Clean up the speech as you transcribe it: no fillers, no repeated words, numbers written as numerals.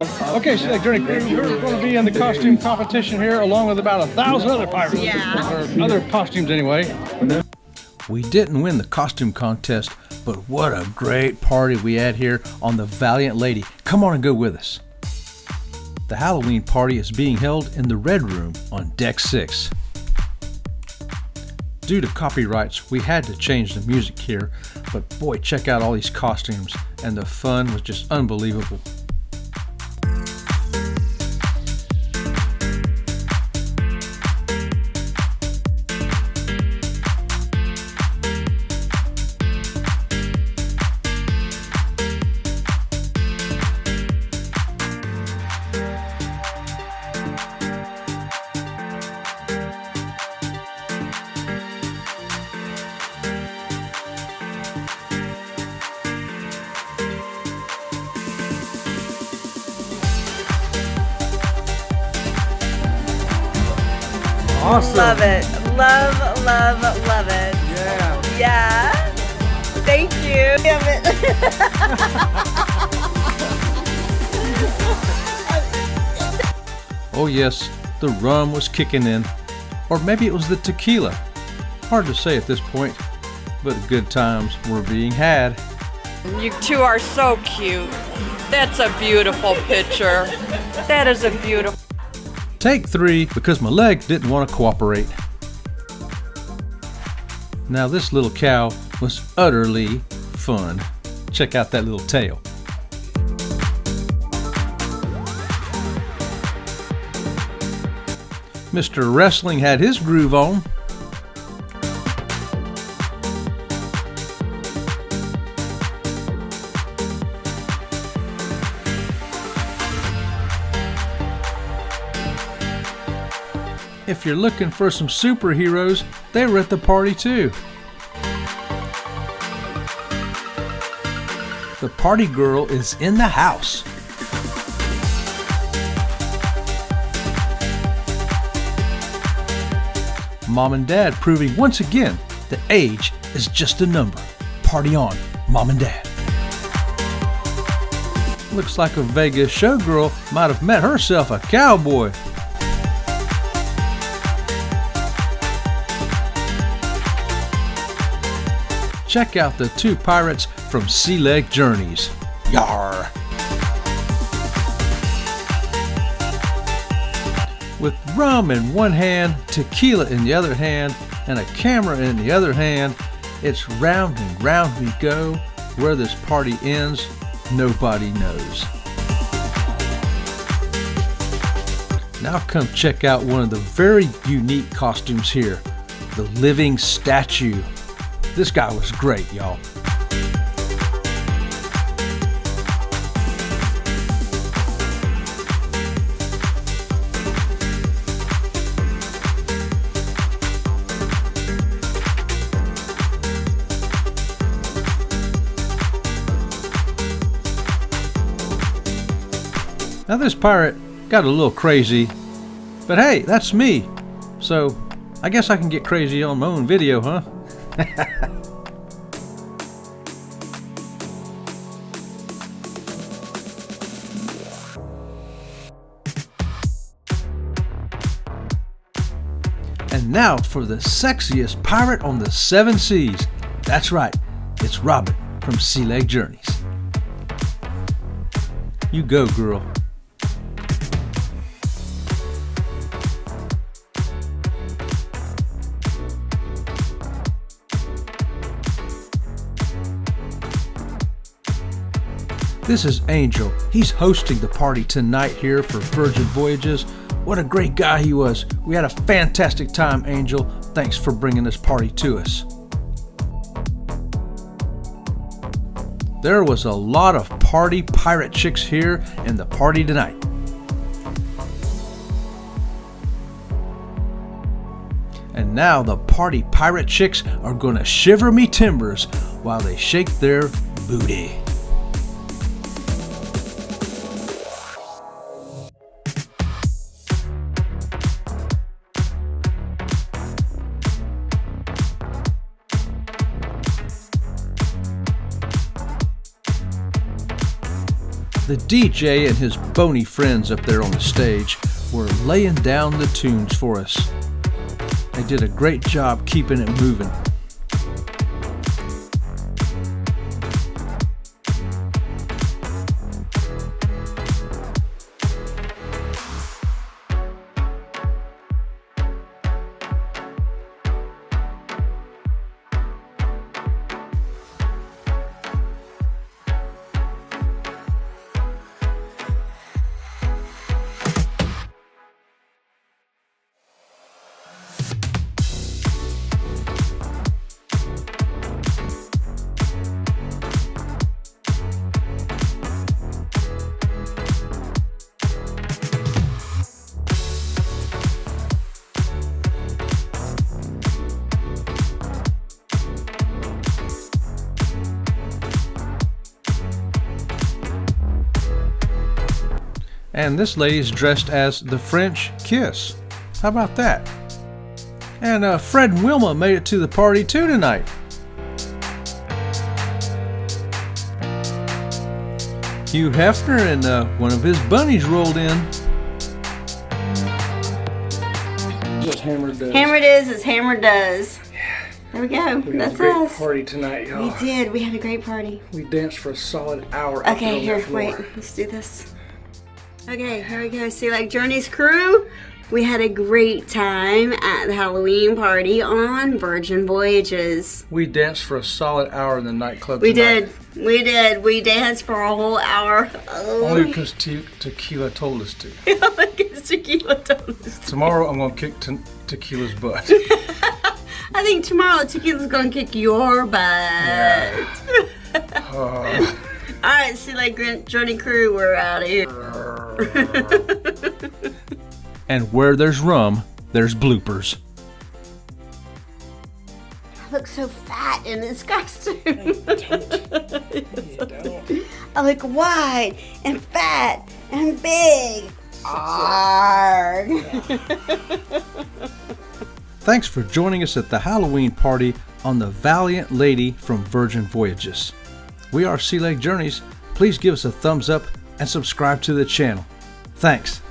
Okay, so Journey Crew, we're going to be in the costume competition here along with about 1,000 other pirates. Yeah. Or other costumes anyway. We didn't win the costume contest, but what a great party we had here on the Valiant Lady. Come on and go with us. The Halloween party is being held in the Red Room on Deck 6. Due to copyrights, we had to change the music here, but boy, check out all these costumes, and the fun was just unbelievable. Awesome. Love it. Love it. Yeah. Yeah. Thank you. Damn it. Oh yes, the rum was kicking in, or maybe it was the tequila. Hard to say at this point, but good times were being had. You two are so cute. That's a beautiful picture. That is a beautiful. Take 3 because my leg didn't want to cooperate. Now this little cow was utterly fun. Check out that little tail. Mr. Wrestling had his groove on. If you're looking for some superheroes, they were at the party too. The party girl is in the house. Mom and Dad proving once again that age is just a number. Party on, Mom and Dad. Looks like a Vegas showgirl might have met herself a cowboy. Check out the 2 pirates from Sea Leg Journeys. Yar! With rum in one hand, tequila in the other hand, and a camera in the other hand, it's round and round we go. Where this party ends, nobody knows. Now come check out one of the very unique costumes here, the living statue. This guy was great, y'all. Now this pirate got a little crazy, but hey, that's me. So I guess I can get crazy on my own video, huh? And now for the sexiest pirate on the 7 seas. That's right, it's Robin from Sea Leg Journeys. You go, girl. This is Angel. He's hosting the party tonight here for Virgin Voyages. What a great guy he was. We had a fantastic time, Angel. Thanks for bringing this party to us. There was a lot of party pirate chicks here in the party tonight. And now the party pirate chicks are gonna shiver me timbers while they shake their booty. The DJ and his bony friends up there on the stage were laying down the tunes for us. They did a great job keeping it moving. And this lady's dressed as the French Kiss. How about that? And Fred and Wilma made it to the party too tonight. Hugh Hefner and one of his bunnies rolled in. Just Hammer does. Hammer does as Hammer does. There we go. We had That's a great us. party tonight, y'all. We did. We had a great party. We danced for a solid hour. out Okay, on here, the floor. wait. Let's do this. Okay, here we go. See, like Journey's crew, we had a great time at the Halloween party on Virgin Voyages. We danced for a solid hour in the nightclub We tonight. did. We did. We danced for a whole hour. Only because Tequila told us to. Because Tequila told us to. Tomorrow I'm going to kick Tequila's butt. I think tomorrow Tequila's going to kick your butt. Yeah. All right, see, like Journey crew, we're out of here. And where there's rum, there's bloopers. I look so fat in this costume. You don't. I look wide and fat and big. Arrgh. Thanks for joining us at the Halloween party on the Valiant Lady from Virgin Voyages. We are Sea Lake Journeys. Please give us a thumbs up and subscribe to the channel. Thanks.